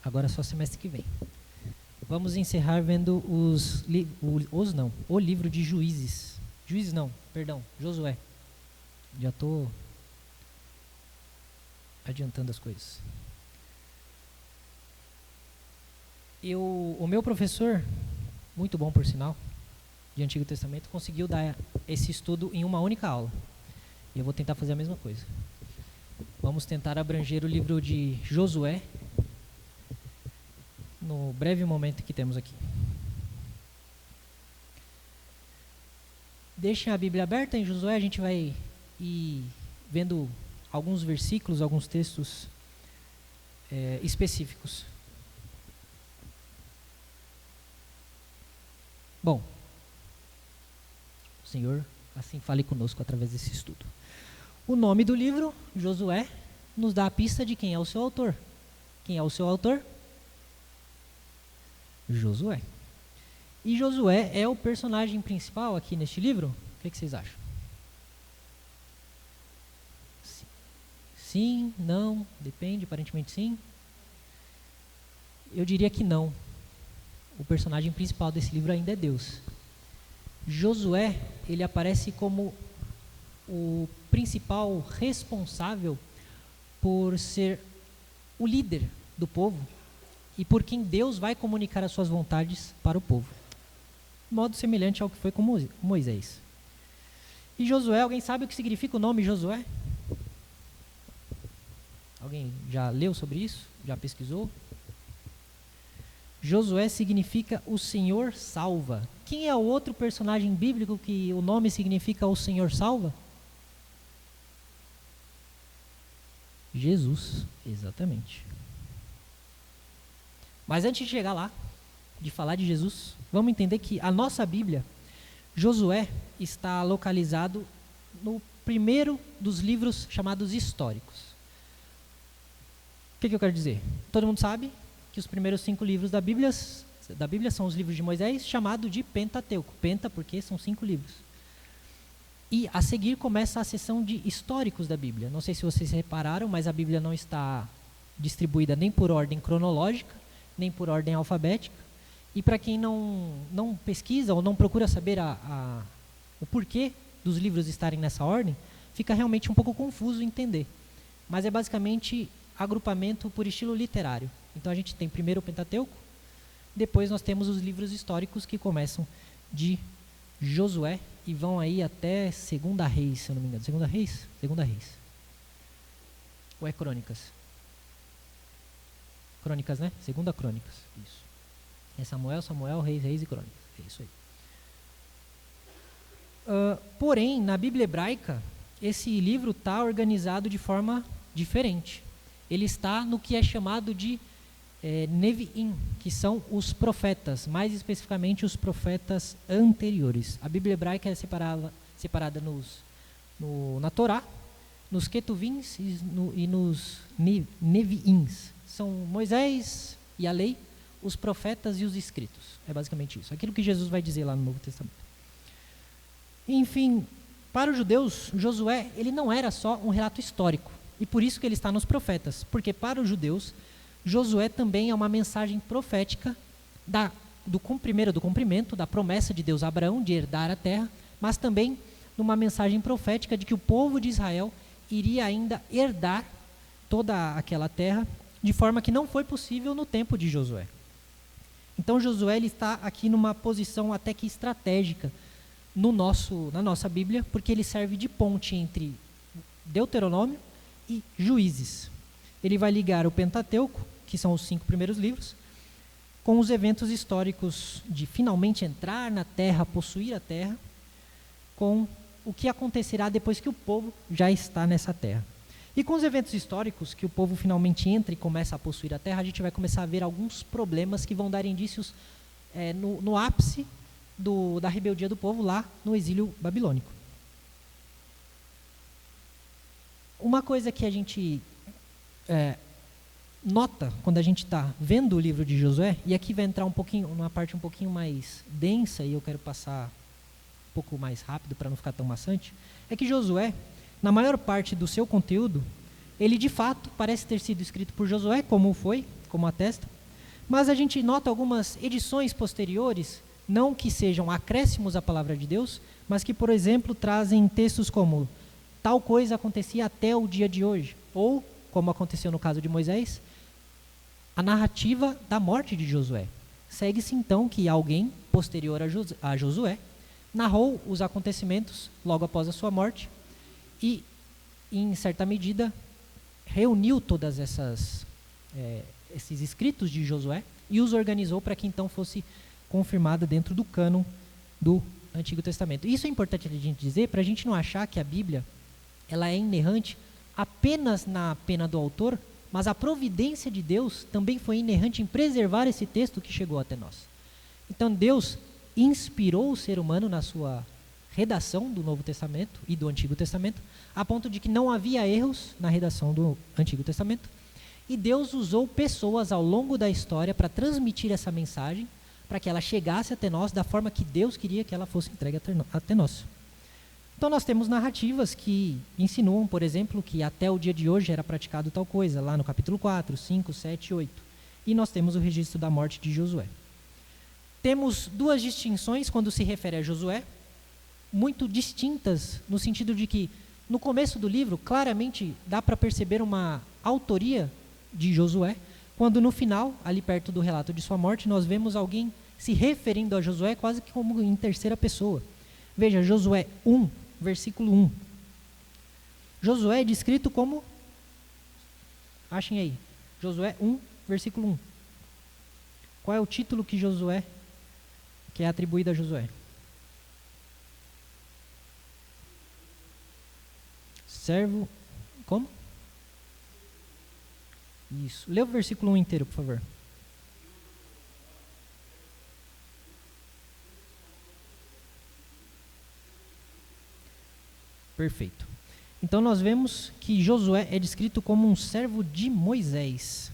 Agora é só semestre que vem. Vamos encerrar vendo o livro de Juízes. Juízes não, perdão, Josué. Já estou adiantando as coisas. O meu professor, muito bom por sinal, de Antigo Testamento, conseguiu dar esse estudo em uma única aula. E eu vou tentar fazer a mesma coisa. Vamos tentar abranger o livro de Josué no breve momento que temos aqui. Deixem a Bíblia aberta em Josué, a gente vai ir vendo alguns versículos, alguns textos específicos. Bom, o Senhor assim fale conosco através desse estudo. O nome do livro, Josué, nos dá a pista de quem é o seu autor. Quem é o seu autor? Josué. E Josué é o personagem principal aqui neste livro? O que vocês acham? Sim, não, depende, aparentemente sim. Eu diria que não. O personagem principal desse livro ainda é Deus. Josué, ele aparece como o principal responsável por ser o líder do povo e por quem Deus vai comunicar as suas vontades para o povo. De modo semelhante ao que foi com Moisés. E Josué, alguém sabe o que significa o nome Josué? Alguém já leu sobre isso? Já pesquisou? Josué significa o Senhor salva. Quem é o outro personagem bíblico que o nome significa o Senhor salva? Jesus, exatamente. Mas antes de chegar lá, de falar de Jesus, vamos entender que a nossa Bíblia, Josué, está localizado no primeiro dos livros chamados históricos. O que eu quero dizer? Todo mundo sabe que os primeiros 5 livros da Bíblia são os livros de Moisés, chamado de Pentateuco. Penta porque são 5 livros. E a seguir começa a seção de históricos da Bíblia. Não sei se vocês repararam, mas a Bíblia não está distribuída nem por ordem cronológica, nem por ordem alfabética. E para quem não pesquisa ou não procura saber o porquê dos livros estarem nessa ordem, fica realmente um pouco confuso entender. Mas é basicamente agrupamento por estilo literário. Então a gente tem primeiro o Pentateuco, depois nós temos os livros históricos que começam de Josué e vão aí até Segunda Reis, se eu não me engano. Segunda Reis? Segunda Reis. Ou é Crônicas? Crônicas, né? Segunda Crônicas. Isso. É Samuel, Reis e Crônicas. É isso aí. Porém, na Bíblia hebraica, esse livro está organizado de forma diferente. Ele está no que é chamado de Neviim, que são os profetas, mais especificamente os profetas anteriores. A Bíblia hebraica é separada na Torá, nos Ketuvins e nos Neviins. São Moisés e a lei, os profetas e os escritos. É basicamente isso. Aquilo que Jesus vai dizer lá no Novo Testamento. Enfim, para os judeus, Josué ele não era só um relato histórico. E por isso que ele está nos profetas. Porque para os judeus, Josué também é uma mensagem profética do cumprimento da promessa de Deus a Abraão de herdar a terra, mas também numa mensagem profética de que o povo de Israel iria ainda herdar toda aquela terra de forma que não foi possível no tempo de Josué. Então Josué ele está aqui numa posição até que estratégica na nossa Bíblia, porque ele serve de ponte entre Deuteronômio e Juízes. Ele vai ligar o Pentateuco, que são os 5 primeiros livros, com os eventos históricos de finalmente entrar na terra, possuir a terra, com o que acontecerá depois que o povo já está nessa terra. E com os eventos históricos, que o povo finalmente entra e começa a possuir a terra, a gente vai começar a ver alguns problemas que vão dar indícios no ápice da rebeldia do povo lá no exílio babilônico. Uma coisa que a gente nota quando a gente está vendo o livro de Josué, e aqui vai entrar uma parte um pouquinho mais densa, e eu quero passar um pouco mais rápido para não ficar tão maçante, é que Josué, na maior parte do seu conteúdo, ele de fato parece ter sido escrito por Josué, como atesta, Mas a gente nota algumas edições posteriores, não que sejam acréscimos à palavra de Deus, mas que, por exemplo, trazem textos como tal coisa acontecia até o dia de hoje, ou, como aconteceu no caso de Moisés, a narrativa da morte de Josué. Segue-se então que alguém posterior a Josué narrou os acontecimentos logo após a sua morte e, em certa medida, reuniu todas esses escritos de Josué e os organizou para que então fosse confirmada dentro do cânon do Antigo Testamento. Isso é importante a gente dizer para a gente não achar que a Bíblia ela é inerrante apenas na pena do autor, mas a providência de Deus também foi inerrante em preservar esse texto que chegou até nós. Então Deus inspirou o ser humano na sua redação do Novo Testamento e do Antigo Testamento, a ponto de que não havia erros na redação do Antigo Testamento, e Deus usou pessoas ao longo da história para transmitir essa mensagem, para que ela chegasse até nós da forma que Deus queria que ela fosse entregue até nós. Então nós temos narrativas que insinuam, por exemplo, que até o dia de hoje era praticado tal coisa, lá no capítulo 4, 5, 7 e 8. E nós temos o registro da morte de Josué. Temos duas distinções quando se refere a Josué, muito distintas, no sentido de que, no começo do livro, claramente dá para perceber uma autoria de Josué, quando no final, ali perto do relato de sua morte, nós vemos alguém se referindo a Josué quase que como em terceira pessoa. Veja, Josué 1, versículo 1. Josué é descrito como... Achem aí. Josué 1, versículo 1. Qual é o título que é atribuído a Josué? Servo... Como? Isso. Lê o versículo 1 inteiro, por favor. Perfeito. Então nós vemos que Josué é descrito como um servo de Moisés.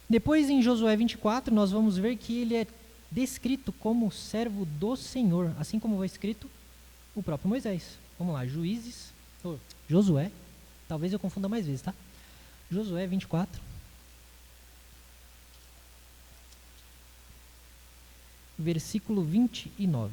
Depois, em Josué 24, nós vamos ver que ele é descrito como servo do Senhor, assim como foi escrito o próprio Moisés. Vamos lá, Josué, talvez eu confunda mais vezes, tá? Josué 24. Versículo 29.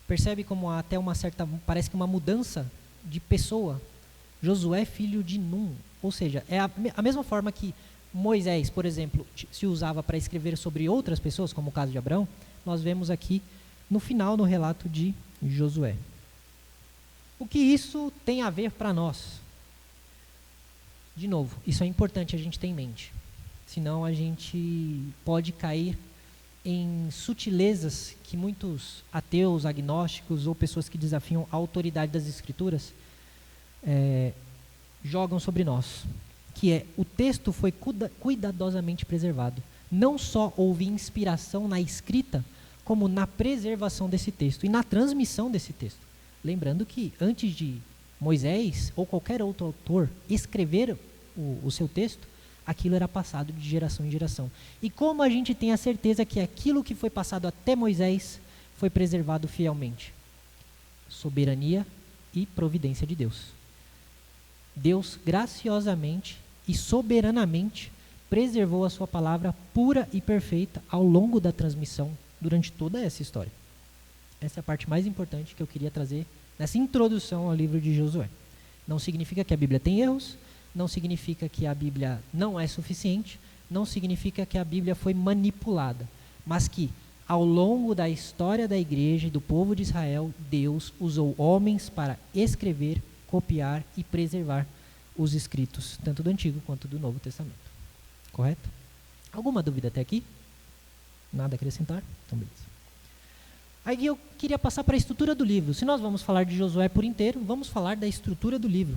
Percebe como há até uma certa, parece que uma mudança de pessoa. Josué, filho de Num. Ou seja, é a mesma forma que Moisés, por exemplo, se usava para escrever sobre outras pessoas, como o caso de Abraão, nós vemos aqui no final no relato de Josué. O que isso tem a ver para nós? De novo, isso é importante a gente ter em mente. Senão a gente pode cair em sutilezas que muitos ateus, agnósticos ou pessoas que desafiam a autoridade das Escrituras jogam sobre nós, que é o texto foi cuidadosamente preservado. Não só houve inspiração na escrita, como na preservação desse texto e na transmissão desse texto. Lembrando que antes de Moisés ou qualquer outro autor escrever o seu texto, aquilo era passado de geração em geração. E como a gente tem a certeza que aquilo que foi passado até Moisés foi preservado fielmente? Soberania e providência de Deus. Deus graciosamente e soberanamente preservou a sua palavra pura e perfeita ao longo da transmissão durante toda essa história. Essa é a parte mais importante que eu queria trazer nessa introdução ao livro de Josué. Não significa que a Bíblia tem erros, não significa que a Bíblia não é suficiente, não significa que a Bíblia foi manipulada, mas que ao longo da história da igreja e do povo de Israel, Deus usou homens para escrever, copiar e preservar os escritos, tanto do Antigo quanto do Novo Testamento. Correto? Alguma dúvida até aqui? Nada a acrescentar? Então, beleza. Aí eu queria passar para a estrutura do livro. Se nós vamos falar de Josué por inteiro, vamos falar da estrutura do livro.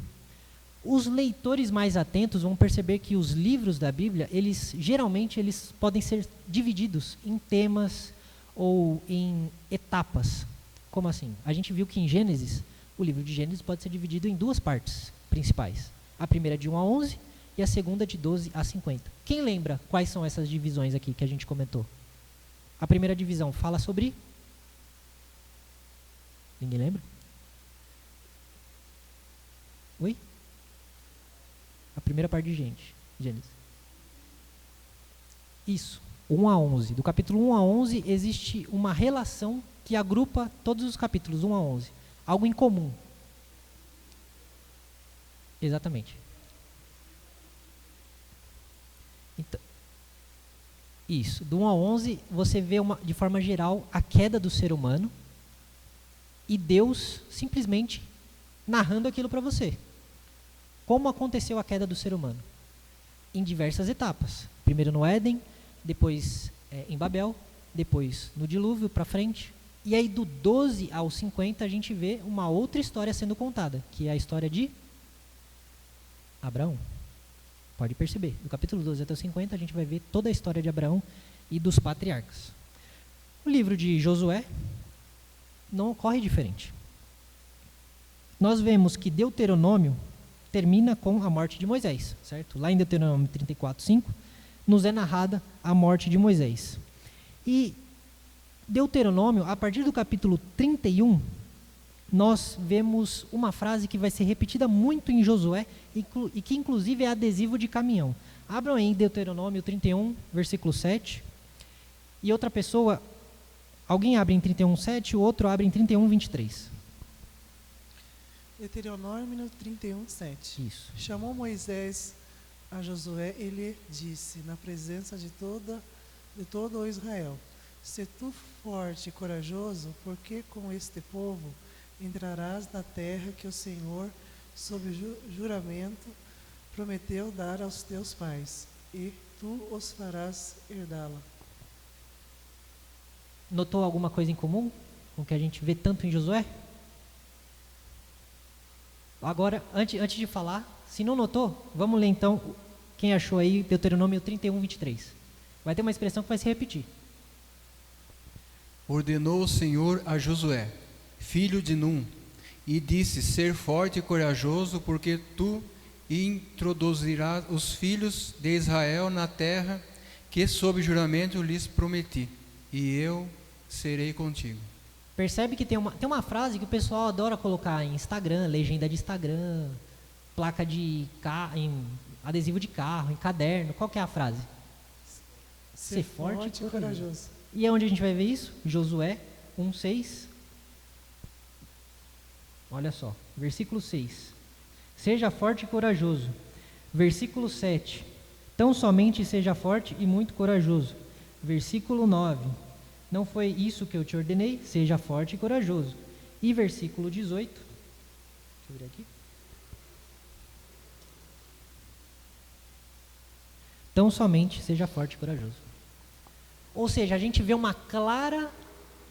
Os leitores mais atentos vão perceber que os livros da Bíblia, geralmente eles podem ser divididos em temas ou em etapas. Como assim? A gente viu que em Gênesis, o livro de Gênesis pode ser dividido em duas partes principais. A primeira de 1 a 11 e a segunda de 12 a 50. Quem lembra quais são essas divisões aqui que a gente comentou? A primeira divisão fala sobre Ninguém lembra? Oi? A primeira parte de Gênesis. Isso, 1 a 11. Do capítulo 1 a 11 existe uma relação que agrupa todos os capítulos 1 a 11. Algo em comum. Exatamente. Então, isso, do 1 a 11 você vê de forma geral a queda do ser humano e Deus simplesmente narrando aquilo para você. Como aconteceu a queda do ser humano? Em diversas etapas. Primeiro no Éden, depois em Babel, depois no dilúvio para frente. E aí do 12 ao 50 a gente vê uma outra história sendo contada, que é a história de Abraão. Pode perceber, do capítulo 12 até o 50 a gente vai ver toda a história de Abraão e dos patriarcas. O livro de Josué não ocorre diferente. Nós vemos que Deuteronômio termina com a morte de Moisés, certo? Lá em Deuteronômio 34:5 nos é narrada a morte de Moisés. E Deuteronômio, a partir do capítulo 31, nós vemos uma frase que vai ser repetida muito em Josué e que inclusive é adesivo de caminhão. Abram aí Deuteronômio 31, versículo 7. E outra pessoa, alguém abre em 31:7, o outro abre em 31:23. Deuteronômio 31:7. Isso. Chamou Moisés a Josué e lhe disse, na presença de todo o Israel: Se tu forte e corajoso, porque com este povo entrarás na terra que o Senhor, sob juramento, prometeu dar aos teus pais, e tu os farás herdá-la. Notou alguma coisa em comum com o que a gente vê tanto em Josué? Agora, antes de falar, se não notou, vamos ler então quem achou aí Deuteronômio 31:23. Vai ter uma expressão que vai se repetir. Ordenou o Senhor a Josué, filho de Num, e disse: Ser forte e corajoso, porque tu introduzirás os filhos de Israel na terra que sob juramento lhes prometi, e eu serei contigo. Percebe que tem uma frase que o pessoal adora colocar em Instagram, legenda de Instagram, placa de carro, em adesivo de carro, em caderno. Qual que é a frase? Ser forte e corajoso. E é onde a gente vai ver isso? Josué 1:6. Olha só, versículo 6. Seja forte e corajoso. Versículo 7. Tão somente seja forte e muito corajoso. Versículo 9. Não foi isso que eu te ordenei? Seja forte e corajoso. E versículo 18. Deixa eu ver aqui. Tão somente seja forte e corajoso. Ou seja, a gente vê uma clara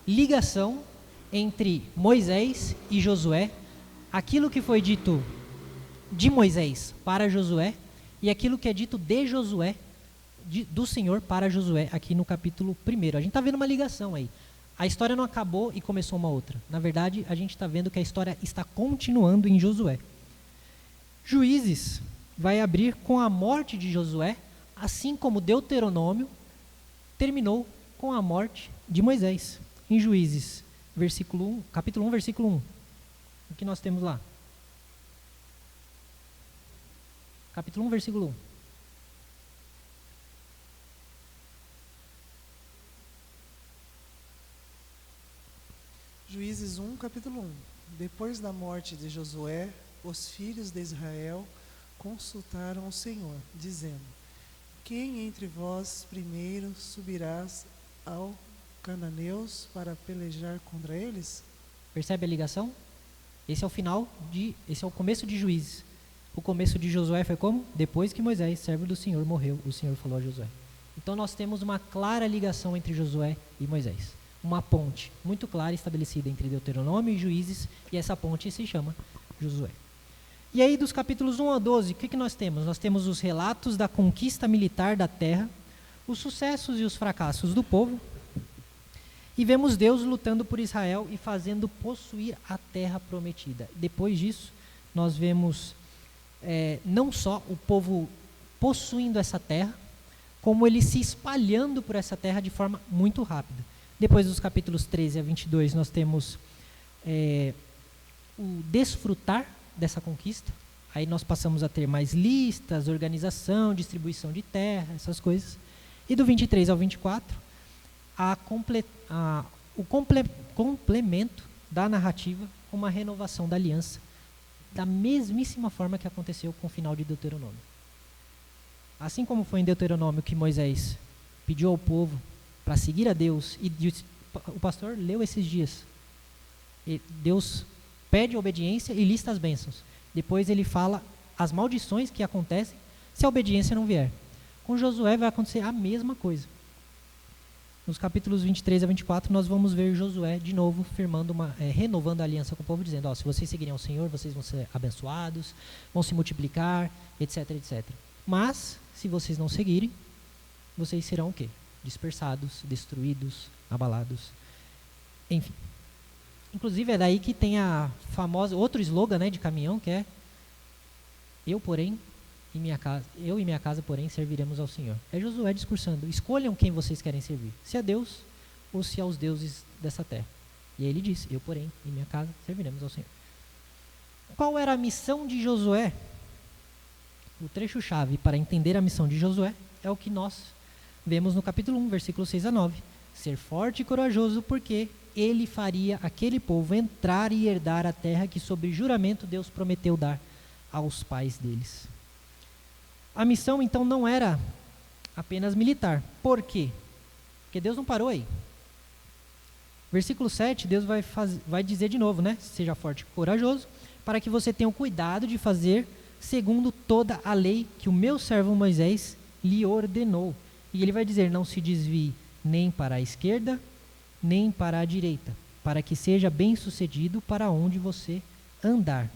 ligação entre Moisés e Josué, aquilo que foi dito de Moisés para Josué e aquilo que é dito de Josué, do Senhor para Josué, aqui no capítulo 1. A gente está vendo uma ligação aí. A história não acabou e começou uma outra. Na verdade, a gente está vendo que a história está continuando em Josué. Juízes vai abrir com a morte de Josué, assim como Deuteronômio terminou com a morte de Moisés. Em Juízes, capítulo 1, versículo 1. O que nós temos lá? Capítulo 1, versículo 1. Juízes 1, capítulo 1. Depois da morte de Josué, os filhos de Israel consultaram o Senhor, dizendo: Quem entre vós primeiro subirás ao cananeus para pelejar contra eles? Percebe a ligação? Esse é o começo de Juízes. O começo de Josué foi como? Depois que Moisés, servo do Senhor, morreu, o Senhor falou a Josué. Então nós temos uma clara ligação entre Josué e Moisés. Uma ponte muito clara estabelecida entre Deuteronômio e Juízes, e essa ponte se chama Josué. E aí dos capítulos 1 a 12, o que nós temos? Nós temos os relatos da conquista militar da terra, os sucessos e os fracassos do povo, e vemos Deus lutando por Israel e fazendo possuir a terra prometida. Depois disso, nós vemos não só o povo possuindo essa terra, como ele se espalhando por essa terra de forma muito rápida. Depois dos capítulos 13 a 22, nós temos o desfrutar dessa conquista. Aí nós passamos a ter mais listas, organização, distribuição de terra, essas coisas. E do 23 ao 24, o complemento da narrativa, uma renovação da aliança, da mesmíssima forma que aconteceu com o final de Deuteronômio. Assim como foi em Deuteronômio que Moisés pediu ao povo para seguir a Deus, e o pastor leu esses dias, e Deus pede obediência e lista as bênçãos. Depois ele fala as maldições que acontecem se a obediência não vier. Com Josué vai acontecer a mesma coisa. Nos capítulos 23 a 24, nós vamos ver Josué de novo renovando a aliança com o povo, dizendo, se vocês seguirem ao Senhor, vocês vão ser abençoados, vão se multiplicar, etc, etc. Mas, se vocês não seguirem, vocês serão o quê? Dispersados, destruídos, abalados, enfim. Inclusive é daí que tem a famosa, outro slogan, de caminhão, que é eu e minha casa, porém, serviremos ao Senhor. É Josué discursando, escolham quem vocês querem servir, se a Deus ou se aos deuses dessa terra. E aí ele disse, eu, porém, e minha casa, serviremos ao Senhor. Qual era a missão de Josué? O trecho-chave para entender a missão de Josué é o que nós vemos no capítulo 1, versículos 6 a 9. Ser forte e corajoso, porque ele faria aquele povo entrar e herdar a terra que, sob juramento, Deus prometeu dar aos pais deles. A missão, então, não era apenas militar. Por quê? Porque Deus não parou aí. Versículo 7, Deus vai dizer de novo, seja forte e corajoso, para que você tenha o cuidado de fazer segundo toda a lei que o meu servo Moisés lhe ordenou. E ele vai dizer, não se desvie nem para a esquerda, nem para a direita, para que seja bem sucedido para onde você andar.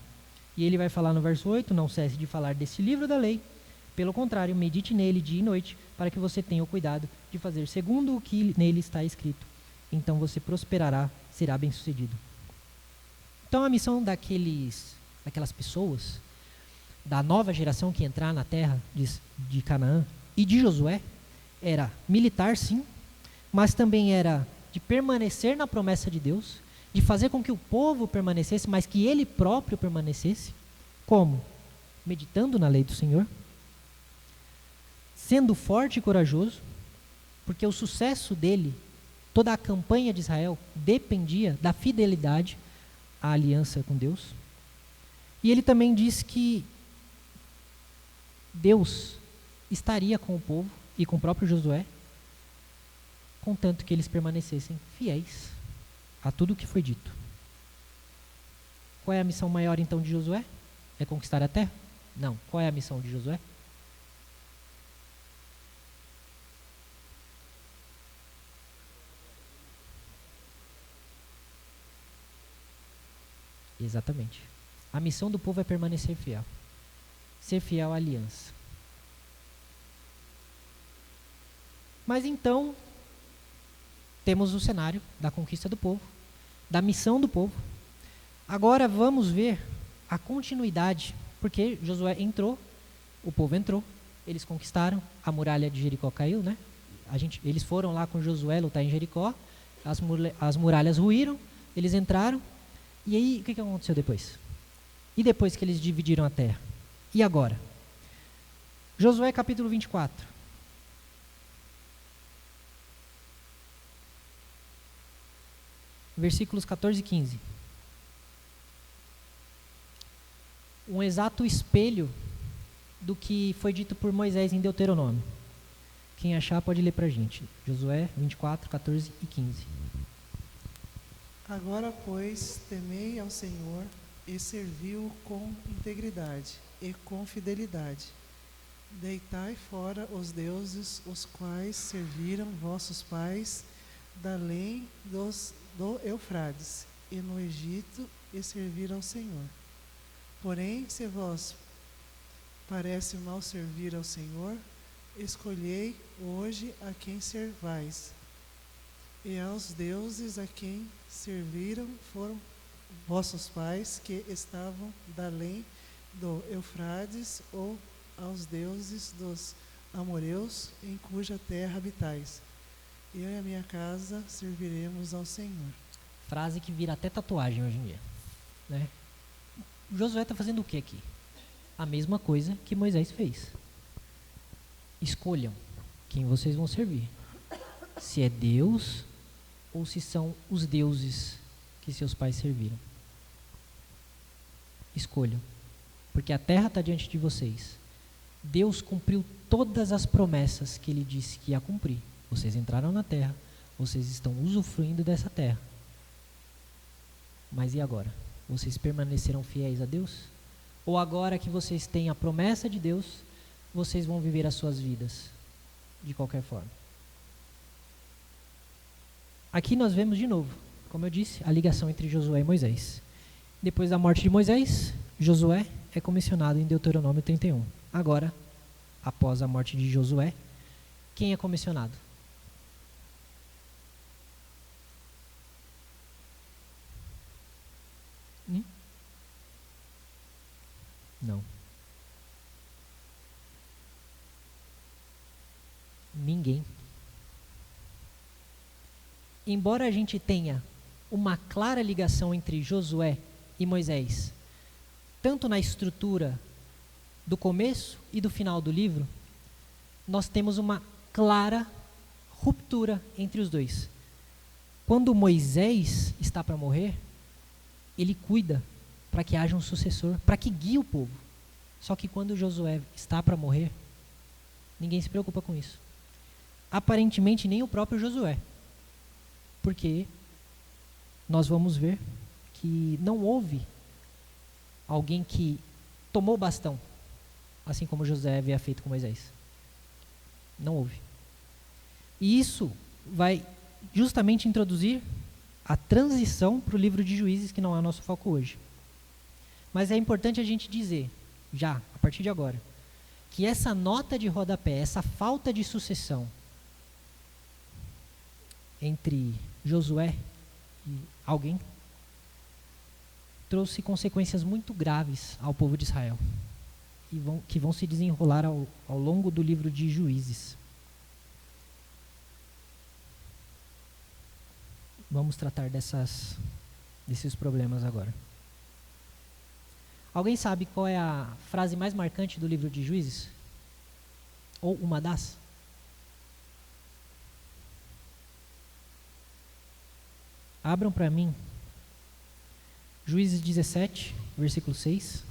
E ele vai falar no verso 8, não cesse de falar desse livro da lei, pelo contrário, medite nele dia e noite, para que você tenha o cuidado de fazer segundo o que nele está escrito. Então você prosperará, será bem sucedido. Então a missão daquelas pessoas, da nova geração que entrar na terra de Canaã e de Josué, era militar sim, mas também era de permanecer na promessa de Deus, de fazer com que o povo permanecesse, mas que ele próprio permanecesse. Como? Meditando na lei do Senhor, sendo forte e corajoso, porque o sucesso dele, toda a campanha de Israel, dependia da fidelidade à aliança com Deus. E ele também diz que Deus estaria com o povo e com o próprio Josué, contanto que eles permanecessem fiéis a tudo o que foi dito. Qual é a missão maior então de Josué? É conquistar a terra? Não. Qual é a missão de Josué? Exatamente. A missão do povo é permanecer fiel. Ser fiel à aliança. Mas então, temos o cenário da conquista do povo, da missão do povo. Agora vamos ver a continuidade, porque Josué entrou, o povo entrou, eles conquistaram, a muralha de Jericó caiu, eles foram lá com Josué lutar em Jericó, as muralhas ruíram, eles entraram, e aí o que aconteceu depois? E depois que eles dividiram a terra? E agora? Josué capítulo 24. Versículos 14 e 15. Um exato espelho do que foi dito por Moisés em Deuteronômio. Quem achar pode ler para a gente. Josué 24, 14 e 15. Agora, pois, temei ao Senhor e servi-o com integridade e com fidelidade. Deitai fora os deuses os quais serviram vossos pais da além do Eufrades e no Egito e serviram ao Senhor. Porém, se vós parece mal servir ao Senhor, escolhei hoje a quem servais, e aos deuses a quem serviram foram vossos pais que estavam da além do Eufrades, ou aos deuses dos amoreus em cuja terra habitais. Eu e a minha casa serviremos ao Senhor. Frase que vira até tatuagem hoje em dia, né? Josué está fazendo o que aqui? A mesma coisa que Moisés fez. Escolham quem vocês vão servir. Se é Deus ou se são os deuses que seus pais serviram. Escolham. Porque a terra está diante de vocês. Deus cumpriu todas as promessas que Ele disse que ia cumprir. Vocês entraram na terra. Vocês estão usufruindo dessa terra. Mas e agora? Vocês permanecerão fiéis a Deus? Ou agora que vocês têm a promessa de Deus, vocês vão viver as suas vidas de qualquer forma? Aqui nós vemos de novo, como eu disse, a ligação entre Josué e Moisés. Depois da morte de Moisés, Josué é comissionado em Deuteronômio 31. Agora, após a morte de Josué, quem é comissionado? Não. Ninguém. Embora a gente tenha uma clara ligação entre Josué e Moisés, tanto na estrutura do começo e do final do livro, nós temos uma clara ruptura entre os dois. Quando Moisés está para morrer, ele cuida para que haja um sucessor, para que guie o povo. Só que quando Josué está para morrer, ninguém se preocupa com isso. Aparentemente nem o próprio Josué. Porque nós vamos ver que não houve alguém que tomou o bastão, assim como Josué havia feito com Moisés. Não houve. E isso vai justamente introduzir a transição para o livro de Juízes, que não é o nosso foco hoje. Mas é importante a gente dizer, já, a partir de agora, que essa nota de rodapé, essa falta de sucessão entre Josué e alguém, trouxe consequências muito graves ao povo de Israel, que vão se desenrolar ao longo do livro de Juízes. Vamos tratar desses problemas agora. Alguém sabe qual é a frase mais marcante do livro de Juízes? Ou uma das? Abram para mim Juízes 17, versículo 6.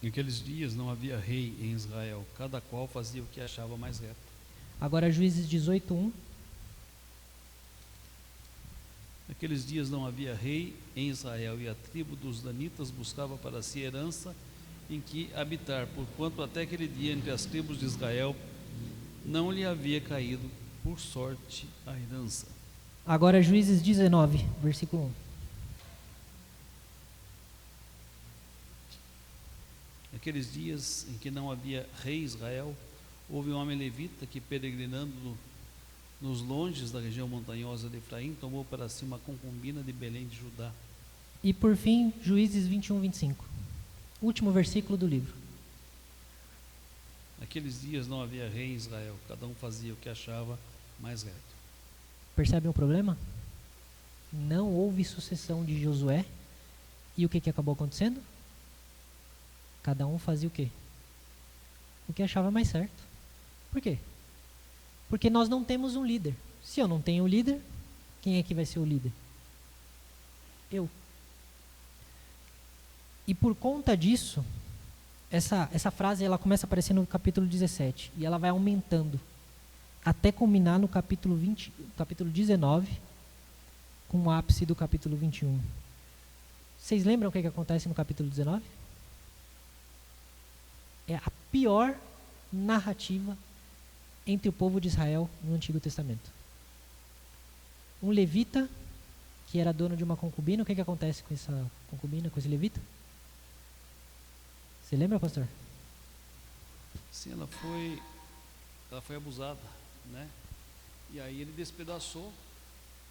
Naqueles dias não havia rei em Israel, cada qual fazia o que achava mais reto. Agora Juízes 18, 1. Naqueles dias não havia rei em Israel, e a tribo dos danitas buscava para si herança em que habitar, porquanto até aquele dia entre as tribos de Israel não lhe havia caído por sorte a herança. Agora Juízes 19, versículo 1. Naqueles dias em que não havia rei em Israel, houve um homem levita que, peregrinando nos longes da região montanhosa de Efraim, tomou para si uma concubina de Belém de Judá. E por fim, Juízes 21, 25. Último versículo do livro. Naqueles dias não havia rei em Israel, cada um fazia o que achava mais reto. Percebem o problema? Não houve sucessão de Josué. E o que acabou acontecendo? Cada um fazia o quê? O que achava mais certo. Por quê? Porque nós não temos um líder. Se eu não tenho um líder, quem é que vai ser o líder? Eu. E por conta disso, essa frase ela começa a aparecer no capítulo 17 e ela vai aumentando até culminar no capítulo 19, com o ápice do capítulo 21. Vocês lembram o que acontece no capítulo 19? É a pior narrativa entre o povo de Israel no Antigo Testamento. Um levita que era dono de uma concubina, o que acontece com essa concubina, com esse levita? Você lembra, pastor? Sim, ela foi abusada, né? E aí ele despedaçou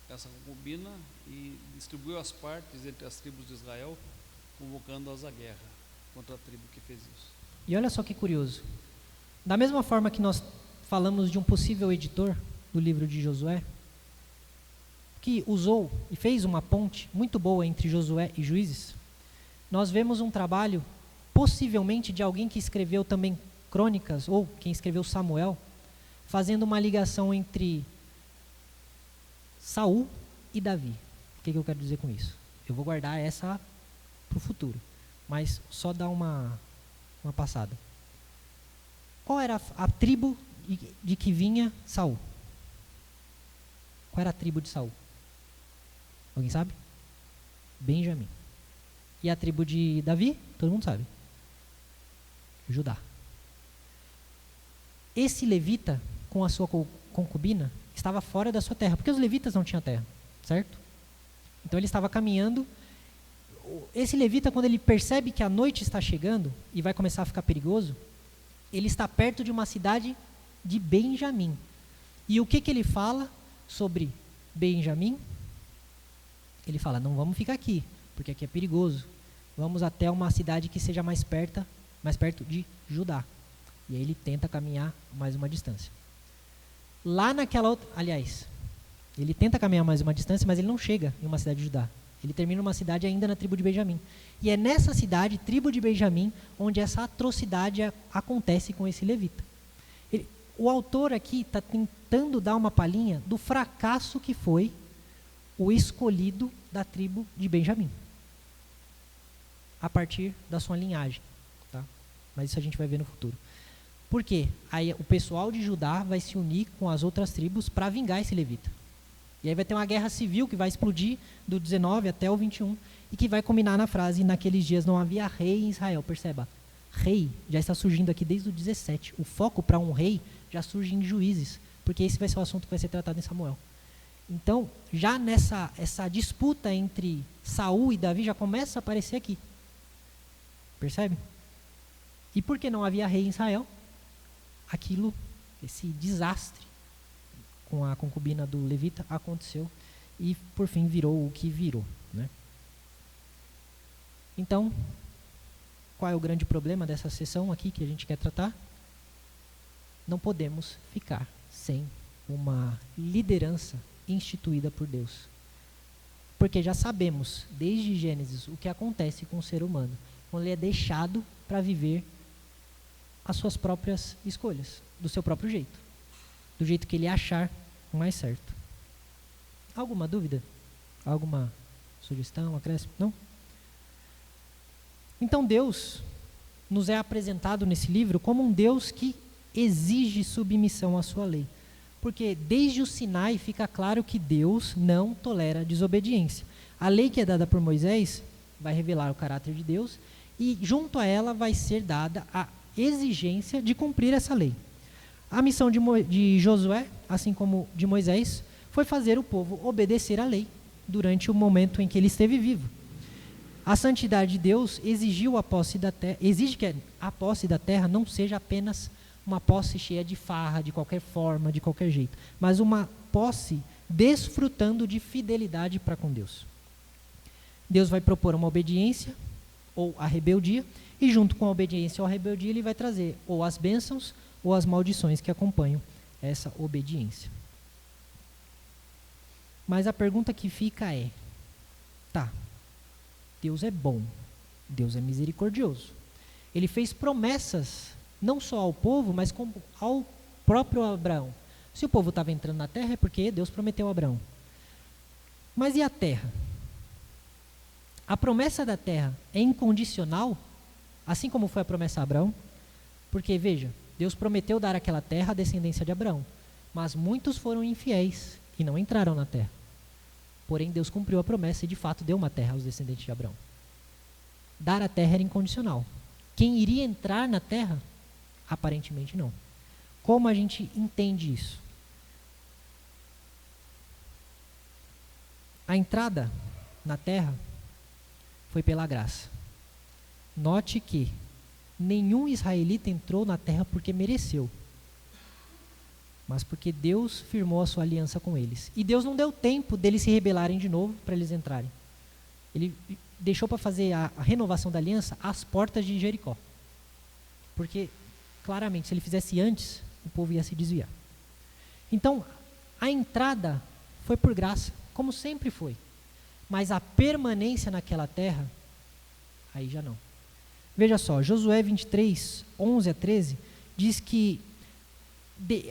essa concubina e distribuiu as partes entre as tribos de Israel, convocando-as à guerra contra a tribo que fez isso. E olha só que curioso. Da mesma forma que nós falamos de um possível editor do livro de Josué, que usou e fez uma ponte muito boa entre Josué e Juízes, nós vemos um trabalho, possivelmente de alguém que escreveu também Crônicas, ou quem escreveu Samuel, fazendo uma ligação entre Saul e Davi. O que eu quero dizer com isso? Eu vou guardar essa para o futuro, mas só dar uma passada. Qual era a tribo de que vinha Saul? Qual era a tribo de Saul? Alguém sabe? Benjamim. E a tribo de Davi? Todo mundo sabe. Judá. Esse levita, com a sua concubina, estava fora da sua terra, porque os levitas não tinham terra, certo? Então ele estava caminhando. Esse levita, quando ele percebe que a noite está chegando e vai começar a ficar perigoso, ele está perto de uma cidade de Benjamim. E o que ele fala sobre Benjamim? Ele fala, não vamos ficar aqui, porque aqui é perigoso. Vamos até uma cidade que seja mais perto de Judá. E aí ele tenta caminhar mais uma distância. Lá naquela outra, aliás, ele tenta caminhar mais uma distância, mas ele não chega em uma cidade de Judá. Ele termina uma cidade ainda na tribo de Benjamim. E é nessa cidade, tribo de Benjamim, onde essa atrocidade acontece com esse levita. O autor aqui está tentando dar uma palhinha do fracasso que foi o escolhido da tribo de Benjamim, a partir da sua linhagem. Tá? Mas isso a gente vai ver no futuro. Por quê? Aí o pessoal de Judá vai se unir com as outras tribos para vingar esse levita. E aí vai ter uma guerra civil que vai explodir do 19 até o 21 e que vai culminar na frase, naqueles dias não havia rei em Israel. Perceba, rei já está surgindo aqui desde o 17. O foco para um rei já surge em Juízes, porque esse vai ser o assunto que vai ser tratado em Samuel. Então, já essa disputa entre Saul e Davi já começa a aparecer aqui. Percebe? E por que não havia rei em Israel? Esse desastre com a concubina do levita aconteceu e por fim virou o que virou, né? Então, qual é o grande problema dessa sessão aqui que a gente quer tratar? Não podemos ficar sem uma liderança instituída por Deus. Porque já sabemos, desde Gênesis, o que acontece com o ser humano, quando ele é deixado para viver as suas próprias escolhas, do seu próprio jeito, do jeito que ele achar o mais certo. Alguma dúvida? Alguma sugestão, acréscimo? Não? Então Deus nos é apresentado nesse livro como um Deus que exige submissão à sua lei. Porque desde o Sinai fica claro que Deus não tolera desobediência. A lei que é dada por Moisés vai revelar o caráter de Deus e junto a ela vai ser dada a exigência de cumprir essa lei. A missão de Josué, assim como de Moisés, foi fazer o povo obedecer à lei durante o momento em que ele esteve vivo. A santidade de Deus exigiu a posse da terra, exige que a posse da terra não seja apenas uma posse cheia de farra, de qualquer forma, de qualquer jeito, mas uma posse desfrutando de fidelidade para com Deus. Deus vai propor uma obediência ou a rebeldia, e junto com a obediência ou a rebeldia ele vai trazer ou as bênçãos ou as maldições que acompanham essa obediência. Mas a pergunta que fica é, tá, Deus é bom, Deus é misericordioso. Ele fez promessas não só ao povo, mas como ao próprio Abraão. Se o povo estava entrando na terra é porque Deus prometeu a Abraão. Mas e a terra? A promessa da terra é incondicional, assim como foi a promessa a Abraão? Porque, veja, Deus prometeu dar aquela terra à descendência de Abraão, mas muitos foram infiéis e não entraram na terra. Porém, Deus cumpriu a promessa e, de fato, deu uma terra aos descendentes de Abraão. Dar a terra era incondicional. Quem iria entrar na terra? Aparentemente não. Como a gente entende isso? A entrada na terra foi pela graça. Note que nenhum israelita entrou na terra porque mereceu, mas porque Deus firmou a sua aliança com eles. E Deus não deu tempo deles se rebelarem de novo para eles entrarem. Ele deixou para fazer a renovação da aliança às portas de Jericó. Porque claramente, se ele fizesse antes, o povo ia se desviar. Então, a entrada foi por graça, como sempre foi. Mas a permanência naquela terra, aí já não. Veja só, Josué 23, 11 a 13, diz que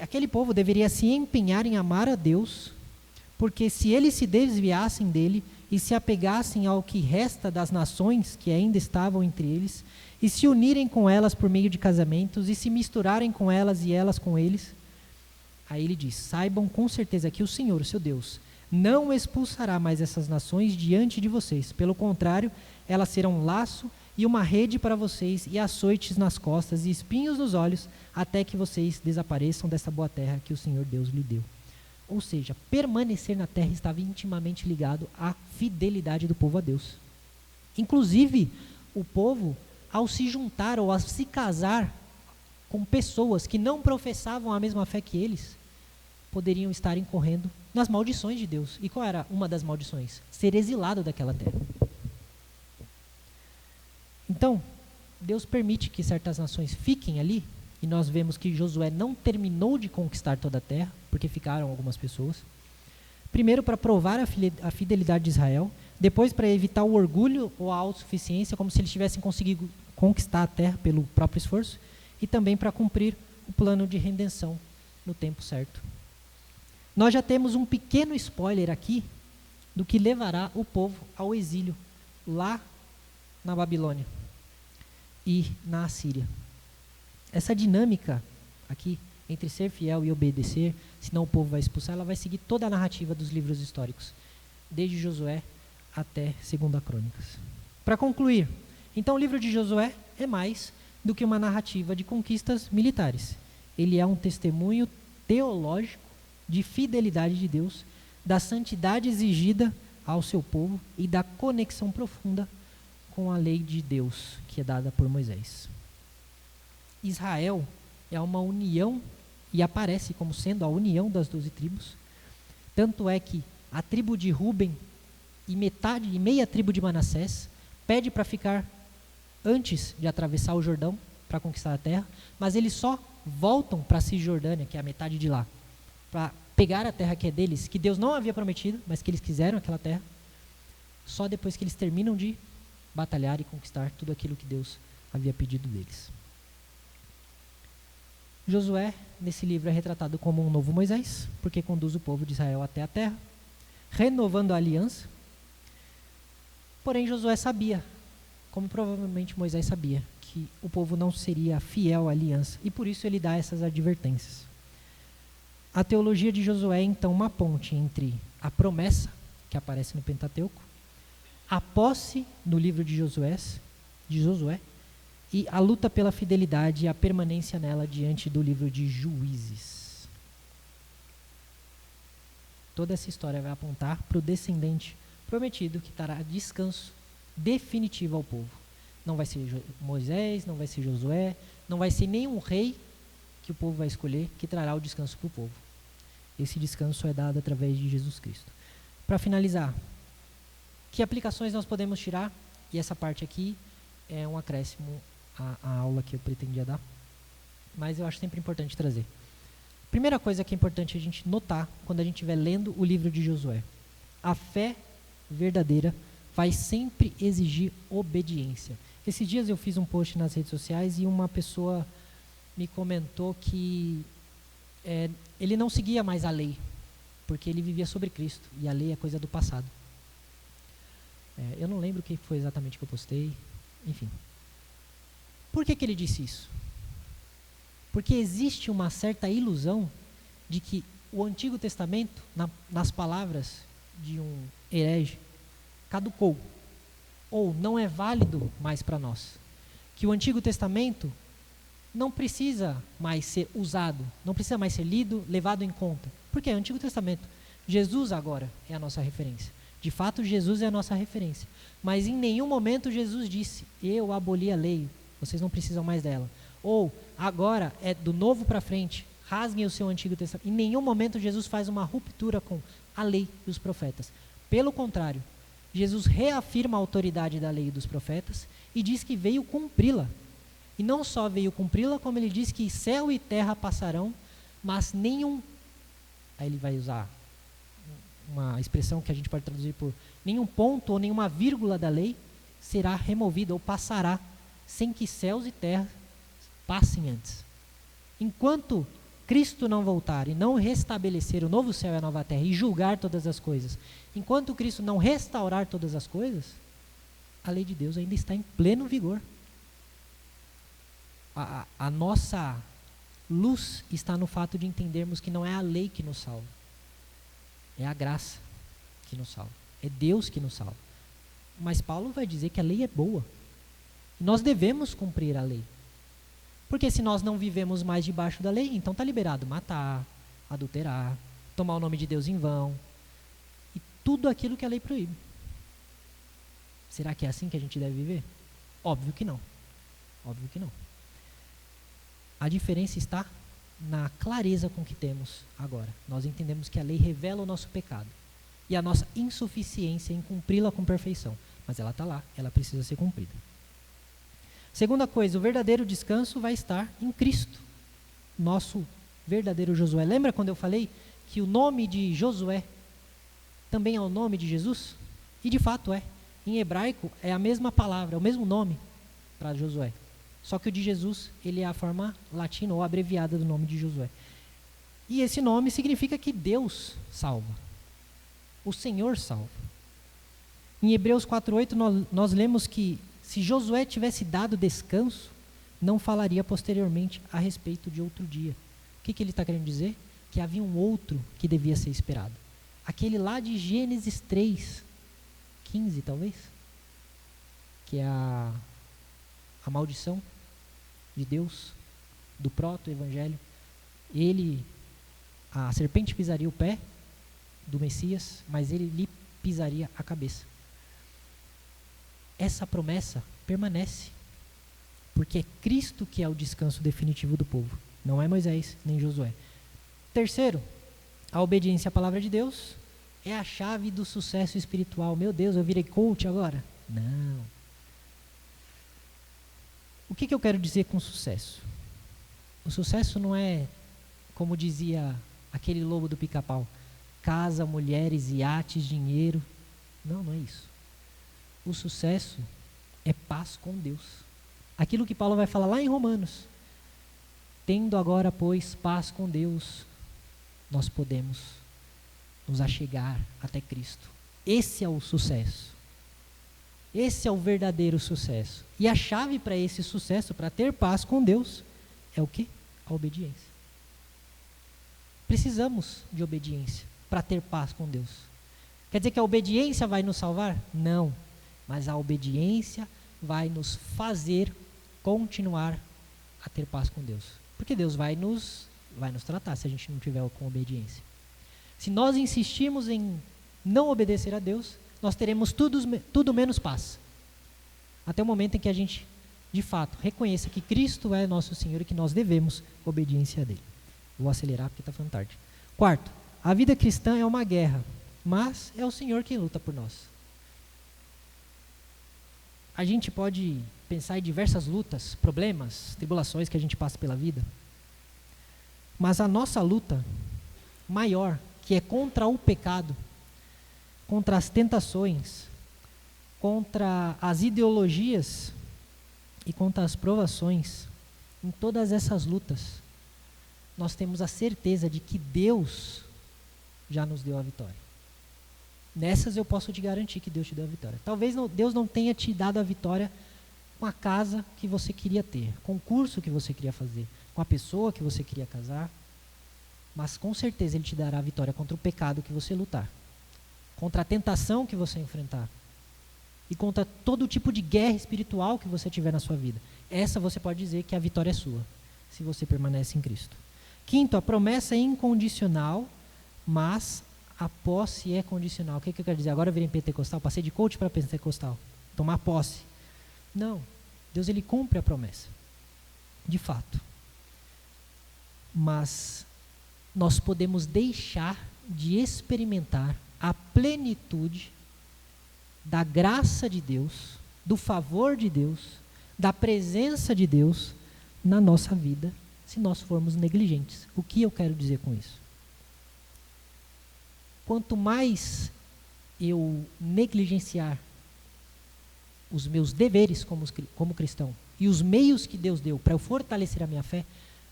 aquele povo deveria se empenhar em amar a Deus, porque se eles se desviassem dele e se apegassem ao que resta das nações que ainda estavam entre eles, e se unirem com elas por meio de casamentos, e se misturarem com elas e elas com eles, aí ele diz, saibam com certeza que o Senhor, o seu Deus, não expulsará mais essas nações diante de vocês. Pelo contrário, elas serão um laço e uma rede para vocês, e açoites nas costas e espinhos nos olhos, até que vocês desapareçam dessa boa terra que o Senhor Deus lhe deu. Ou seja, permanecer na terra estava intimamente ligado à fidelidade do povo a Deus. Inclusive, o povo, ao se juntar ou ao se casar com pessoas que não professavam a mesma fé que eles, poderiam estar incorrendo nas maldições de Deus. E qual era uma das maldições? Ser exilado daquela terra. Então, Deus permite que certas nações fiquem ali, e nós vemos que Josué não terminou de conquistar toda a terra, porque ficaram algumas pessoas. Primeiro, para provar a fidelidade de Israel, depois para evitar o orgulho ou a autossuficiência, como se eles tivessem conseguido conquistar a terra pelo próprio esforço, e também para cumprir o plano de redenção no tempo certo. Nós já temos um pequeno spoiler aqui do que levará o povo ao exílio lá na Babilônia e na Assíria. Essa dinâmica aqui entre ser fiel e obedecer, senão o povo vai expulsar, ela vai seguir toda a narrativa dos livros históricos, desde Josué até 2 Crônicas. Para concluir, então o livro de Josué é mais do que uma narrativa de conquistas militares. Ele é um testemunho teológico de fidelidade de Deus, da santidade exigida ao seu povo e da conexão profunda com a lei de Deus, que é dada por Moisés. Israel é uma união e aparece como sendo a união das 12 tribos. Tanto é que a tribo de Ruben e meia tribo de Manassés pede para ficar antes de atravessar o Jordão para conquistar a terra, mas eles só voltam para a Cisjordânia, que é a metade de lá, para pegar a terra que é deles, que Deus não havia prometido, mas que eles quiseram aquela terra, só depois que eles terminam de batalhar e conquistar tudo aquilo que Deus havia pedido deles. Josué, nesse livro, é retratado como um novo Moisés, porque conduz o povo de Israel até a terra, renovando a aliança. Porém, Josué sabia, como provavelmente Moisés sabia, que o povo não seria fiel à aliança, e por isso ele dá essas advertências. A teologia de Josué é, então, uma ponte entre a promessa, que aparece no Pentateuco, a posse no livro de Josué, e a luta pela fidelidade e a permanência nela diante do livro de Juízes. Toda essa história vai apontar para o descendente prometido que dará descanso definitivo ao povo. Não vai ser Moisés, não vai ser Josué, não vai ser nenhum rei que o povo vai escolher que trará o descanso para o povo. Esse descanso é dado através de Jesus Cristo. Para finalizar, que aplicações nós podemos tirar? E essa parte aqui é um acréscimo à aula que eu pretendia dar, mas eu acho sempre importante trazer. Primeira coisa que é importante a gente notar quando a gente estiver lendo o livro de Josué: a fé verdadeira vai sempre exigir obediência. Esses dias eu fiz um post nas redes sociais e uma pessoa me comentou que ele não seguia mais a lei, porque ele vivia sobre Cristo, e a lei é coisa do passado. Eu não lembro o que foi exatamente que eu postei, enfim. Por que ele disse isso? Porque existe uma certa ilusão de que o Antigo Testamento, nas palavras de um herege, caducou, ou não é válido mais para nós. Que o Antigo Testamento não precisa mais ser usado, não precisa mais ser lido, levado em conta. Porque é o Antigo Testamento. Jesus agora é a nossa referência. De fato, Jesus é a nossa referência. Mas em nenhum momento Jesus disse: eu aboli a lei, vocês não precisam mais dela. Ou, agora, é do novo para frente, rasguem o seu Antigo Testamento. Em nenhum momento Jesus faz uma ruptura com a lei e os profetas. Pelo contrário, Jesus reafirma a autoridade da lei e dos profetas e diz que veio cumpri-la. E não só veio cumpri-la, como ele diz que céu e terra passarão, mas nenhum, aí ele vai usar uma expressão que a gente pode traduzir por nenhum ponto ou nenhuma vírgula da lei será removida ou passará sem que céus e terra passem antes. Enquanto Cristo não voltar e não restabelecer o novo céu e a nova terra e julgar todas as coisas, enquanto Cristo não restaurar todas as coisas, a lei de Deus ainda está em pleno vigor. A nossa luz está no fato de entendermos que não é a lei que nos salva, é a graça que nos salva, é Deus que nos salva. Mas Paulo vai dizer que a lei é boa. Nós devemos cumprir a lei. Porque se nós não vivemos mais debaixo da lei, então está liberado matar, adulterar, tomar o nome de Deus em vão e tudo aquilo que a lei proíbe. Será que é assim que a gente deve viver? Óbvio que não. Óbvio que não. A diferença está na clareza com que temos agora. Nós entendemos que a lei revela o nosso pecado e a nossa insuficiência em cumpri-la com perfeição. Mas ela está lá, ela precisa ser cumprida. Segunda coisa, o verdadeiro descanso vai estar em Cristo, nosso verdadeiro Josué. Lembra quando eu falei que o nome de Josué também é o nome de Jesus? E de fato é. Em hebraico é a mesma palavra, é o mesmo nome para Josué. Só que o de Jesus, ele é a forma latina ou abreviada do nome de Josué. E esse nome significa que Deus salva. O Senhor salva. Em Hebreus 4:8 nós lemos que se Josué tivesse dado descanso, não falaria posteriormente a respeito de outro dia. O que ele está querendo dizer? Que havia um outro que devia ser esperado. Aquele lá de Gênesis 3:15 talvez, que é a maldição de Deus, do proto-evangelho. A serpente pisaria o pé do Messias, mas ele lhe pisaria a cabeça. Essa promessa permanece, porque é Cristo que é o descanso definitivo do povo, não é Moisés nem Josué. Terceiro, a obediência à palavra de Deus é a chave do sucesso espiritual. Meu Deus, eu virei coach agora? Não. O que eu quero dizer com sucesso? O sucesso não é, como dizia aquele lobo do Pica-Pau, casa, mulheres, iates, dinheiro. Não, não é isso. O sucesso é paz com Deus. Aquilo que Paulo vai falar lá em Romanos. Tendo agora, pois, paz com Deus, nós podemos nos achegar até Cristo. Esse é o sucesso. Esse é o verdadeiro sucesso. E a chave para esse sucesso, para ter paz com Deus, é o quê? A obediência. Precisamos de obediência para ter paz com Deus. Quer dizer que a obediência vai nos salvar? Não. Mas a obediência vai nos fazer continuar a ter paz com Deus. Porque Deus vai nos tratar se a gente não tiver com obediência. Se nós insistirmos em não obedecer a Deus, nós teremos tudo menos paz. Até o momento em que a gente, de fato, reconheça que Cristo é nosso Senhor e que nós devemos obediência a dele. Vou acelerar porque está ficando tarde. Quarto, a vida cristã é uma guerra, mas é o Senhor quem luta por nós. A gente pode pensar em diversas lutas, problemas, tribulações que a gente passa pela vida, mas a nossa luta maior, que é contra o pecado, contra as tentações, contra as ideologias e contra as provações, em todas essas lutas, nós temos a certeza de que Deus já nos deu a vitória. Nessas eu posso te garantir que Deus te deu a vitória. Talvez Deus não tenha te dado a vitória com a casa que você queria ter, com o curso que você queria fazer, com a pessoa que você queria casar, mas com certeza Ele te dará a vitória contra o pecado que você lutar, contra a tentação que você enfrentar e contra todo tipo de guerra espiritual que você tiver na sua vida. Essa você pode dizer que a vitória é sua, se você permanece em Cristo. Quinto, a promessa é incondicional, mas a posse é condicional. O que eu quero dizer? Agora eu virei pentecostal, passei de coach para pentecostal. Tomar posse. Não. Deus, ele cumpre a promessa. De fato. Mas nós podemos deixar de experimentar a plenitude da graça de Deus, do favor de Deus, da presença de Deus na nossa vida, se nós formos negligentes. O que eu quero dizer com isso? Quanto mais eu negligenciar os meus deveres como cristão e os meios que Deus deu para eu fortalecer a minha fé,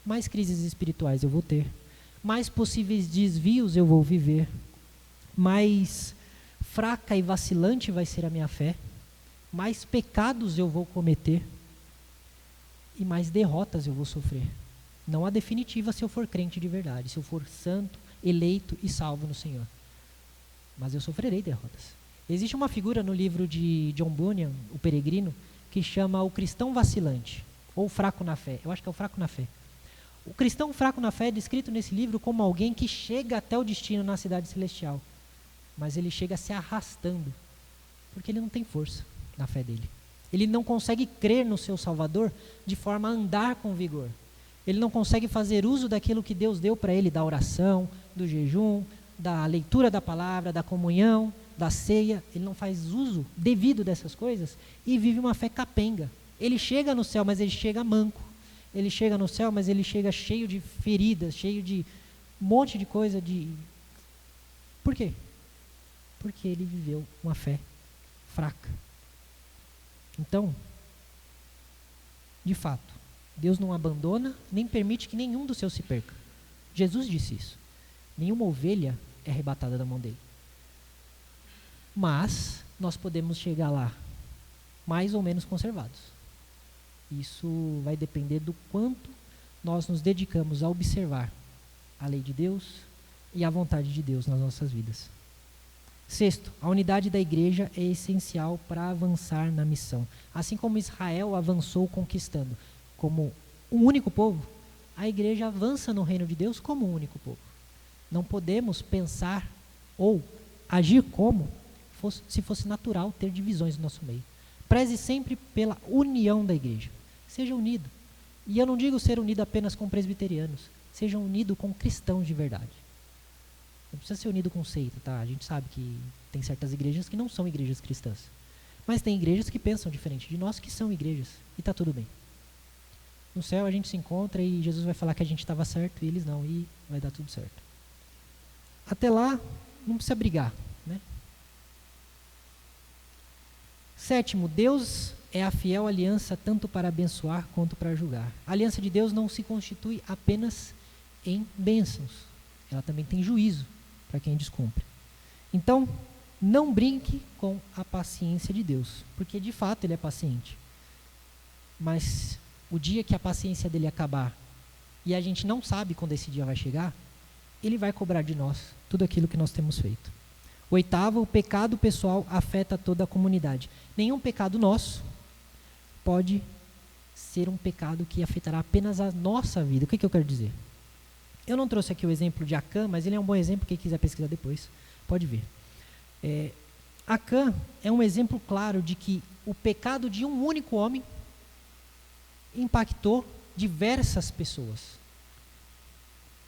mais crises espirituais eu vou ter, mais possíveis desvios eu vou viver, mais fraca e vacilante vai ser a minha fé, mais pecados eu vou cometer e mais derrotas eu vou sofrer. Não a definitiva se eu for crente de verdade, se eu for santo, eleito e salvo no Senhor. Mas eu sofrerei derrotas. Existe uma figura no livro de John Bunyan, O Peregrino, que chama o cristão vacilante, ou fraco na fé. Eu acho que é o fraco na fé. O cristão fraco na fé é descrito nesse livro como alguém que chega até o destino na cidade celestial, mas ele chega se arrastando, porque ele não tem força na fé dele. Ele não consegue crer no seu Salvador de forma a andar com vigor. Ele não consegue fazer uso daquilo que Deus deu para ele, da oração, do jejum, da leitura da palavra, da comunhão, da ceia. Ele não faz uso devido dessas coisas e vive uma fé capenga. Ele chega no céu, mas ele chega manco. Ele chega no céu, mas ele chega cheio de feridas, cheio de um monte de coisa de... Por quê? Porque ele viveu uma fé fraca. Então, de fato, Deus não abandona, nem permite que nenhum dos seus se perca. Jesus disse isso. Nenhuma ovelha é arrebatada da mão dele. Mas nós podemos chegar lá mais ou menos conservados. Isso vai depender do quanto nós nos dedicamos a observar a lei de Deus e a vontade de Deus nas nossas vidas. Sexto, a unidade da igreja é essencial para avançar na missão. Assim como Israel avançou conquistando como um único povo, a igreja avança no reino de Deus como um único povo. Não podemos pensar ou agir como se fosse natural ter divisões no nosso meio. Preze sempre pela união da igreja. Seja unido. E eu não digo ser unido apenas com presbiterianos. Seja unido com cristãos de verdade. Não precisa ser unido com seita, tá? A gente sabe que tem certas igrejas que não são igrejas cristãs. Mas tem igrejas que pensam diferente de nós, que são igrejas. E está tudo bem. No céu a gente se encontra e Jesus vai falar que a gente estava certo e eles não. E vai dar tudo certo. Até lá, não precisa brigar, né? Sétimo, Deus é a fiel aliança tanto para abençoar quanto para julgar. A aliança de Deus não se constitui apenas em bênçãos. Ela também tem juízo para quem descumpre. Então, não brinque com a paciência de Deus, porque de fato Ele é paciente. Mas o dia que a paciência dele acabar e a gente não sabe quando esse dia vai chegar, Ele vai cobrar de nós tudo aquilo que nós temos feito. Oitavo, o pecado pessoal afeta toda a comunidade. Nenhum pecado nosso pode ser um pecado que afetará apenas a nossa vida. O que eu quero dizer? Eu não trouxe aqui o exemplo de Acã, mas ele é um bom exemplo, quem quiser pesquisar depois, pode ver. Acã é um exemplo claro de que o pecado de um único homem impactou diversas pessoas.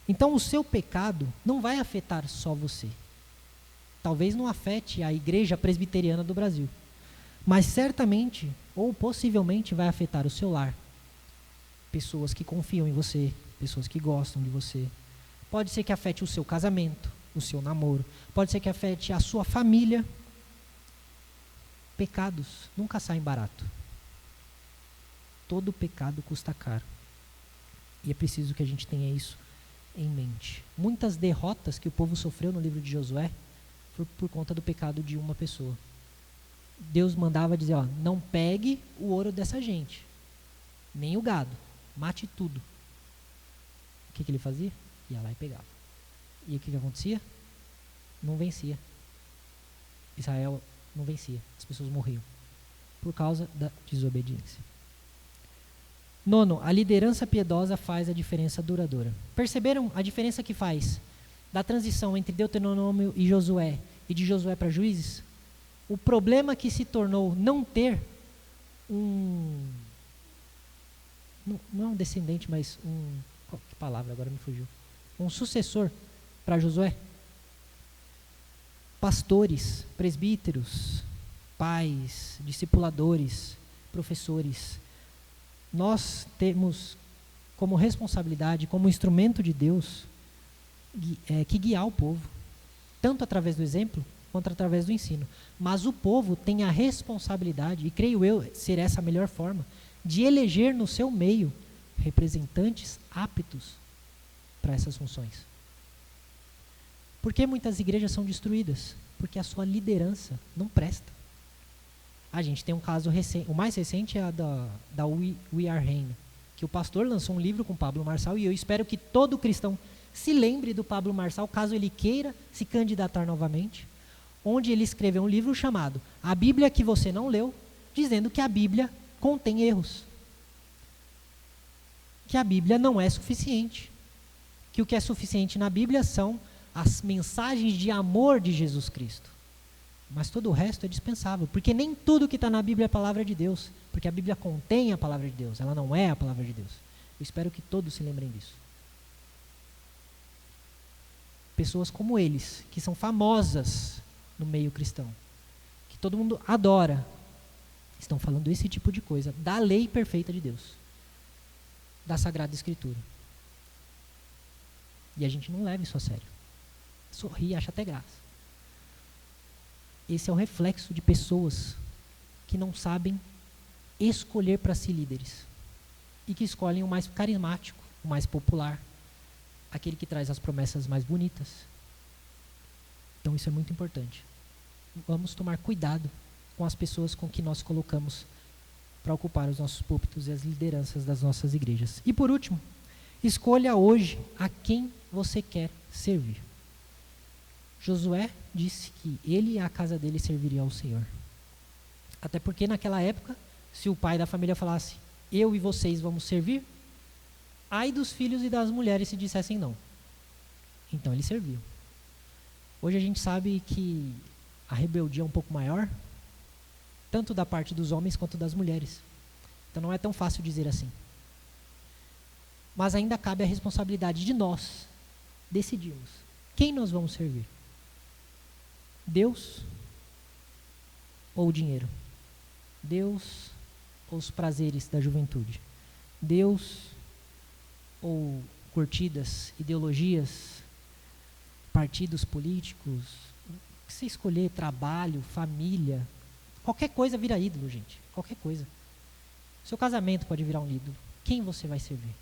Então o seu pecado não vai afetar só você. Talvez não afete a igreja presbiteriana do Brasil, mas certamente ou possivelmente vai afetar o seu lar. Pessoas que confiam em você, pessoas que gostam de você. Pode ser que afete o seu casamento, o seu namoro. Pode ser que afete a sua família. Pecados nunca saem barato. Todo pecado custa caro. E é preciso que a gente tenha isso em mente. Muitas derrotas que o povo sofreu no livro de Josué foi por conta do pecado de uma pessoa. Deus mandava dizer, não pegue o ouro dessa gente, nem o gado, mate tudo. O que ele fazia? Ia lá e pegava. E o que acontecia? Não vencia. Israel não vencia, as pessoas morriam por causa da desobediência. Nono, a liderança piedosa faz a diferença duradoura. Perceberam a diferença que faz da transição entre Deuteronômio e Josué e de Josué para Juízes? O problema que se tornou não ter não é um descendente, mas que palavra agora me fugiu, um sucessor para Josué. Pastores, presbíteros, pais, discipuladores, professores, nós temos como responsabilidade, como instrumento de Deus, que guiar o povo, tanto através do exemplo, quanto através do ensino. Mas o povo tem a responsabilidade, e creio eu ser essa a melhor forma, de eleger no seu meio representantes aptos para essas funções. Por que muitas igrejas são destruídas? Porque a sua liderança não presta. A gente tem um caso recente, o mais recente é a da We Are Reino, que o pastor lançou um livro com Pablo Marçal, e eu espero que todo cristão se lembre do Pablo Marçal, caso ele queira se candidatar novamente, onde ele escreveu um livro chamado A Bíblia que Você Não Leu, dizendo que a Bíblia contém erros, que a Bíblia não é suficiente, que o que é suficiente na Bíblia são as mensagens de amor de Jesus Cristo, mas todo o resto é dispensável, porque nem tudo que está na Bíblia é a palavra de Deus, porque a Bíblia contém a palavra de Deus, ela não é a palavra de Deus. Eu espero que todos se lembrem disso. Pessoas como eles, que são famosas no meio cristão, que todo mundo adora, estão falando esse tipo de coisa, da lei perfeita de Deus, da Sagrada Escritura. E a gente não leva isso a sério. Sorri e acha até graça. Esse é o reflexo de pessoas que não sabem escolher para si líderes e que escolhem o mais carismático, o mais popular, aquele que traz as promessas mais bonitas. Então isso é muito importante. Vamos tomar cuidado com as pessoas com que nós colocamos para ocupar os nossos púlpitos e as lideranças das nossas igrejas. E por último, escolha hoje a quem você quer servir. Josué disse que ele e a casa dele serviriam ao Senhor. Até porque naquela época, se o pai da família falasse, eu e vocês vamos servir, ai dos filhos e das mulheres se dissessem não. Então ele serviu. Hoje a gente sabe que a rebeldia é um pouco maior, tanto da parte dos homens quanto das mulheres. Então não é tão fácil dizer assim. Mas ainda cabe a responsabilidade de nós decidirmos quem nós vamos servir. Deus ou o dinheiro? Deus ou os prazeres da juventude? Deus ou curtidas, ideologias, partidos políticos? O que você escolher, trabalho, família, qualquer coisa vira ídolo, gente. Qualquer coisa. Seu casamento pode virar um ídolo. Quem você vai servir?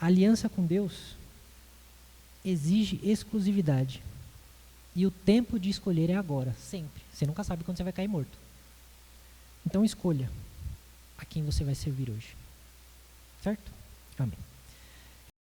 A aliança com Deus exige exclusividade. E o tempo de escolher é agora, sempre. Você nunca sabe quando você vai cair morto. Então escolha a quem você vai servir hoje. Certo? Amém.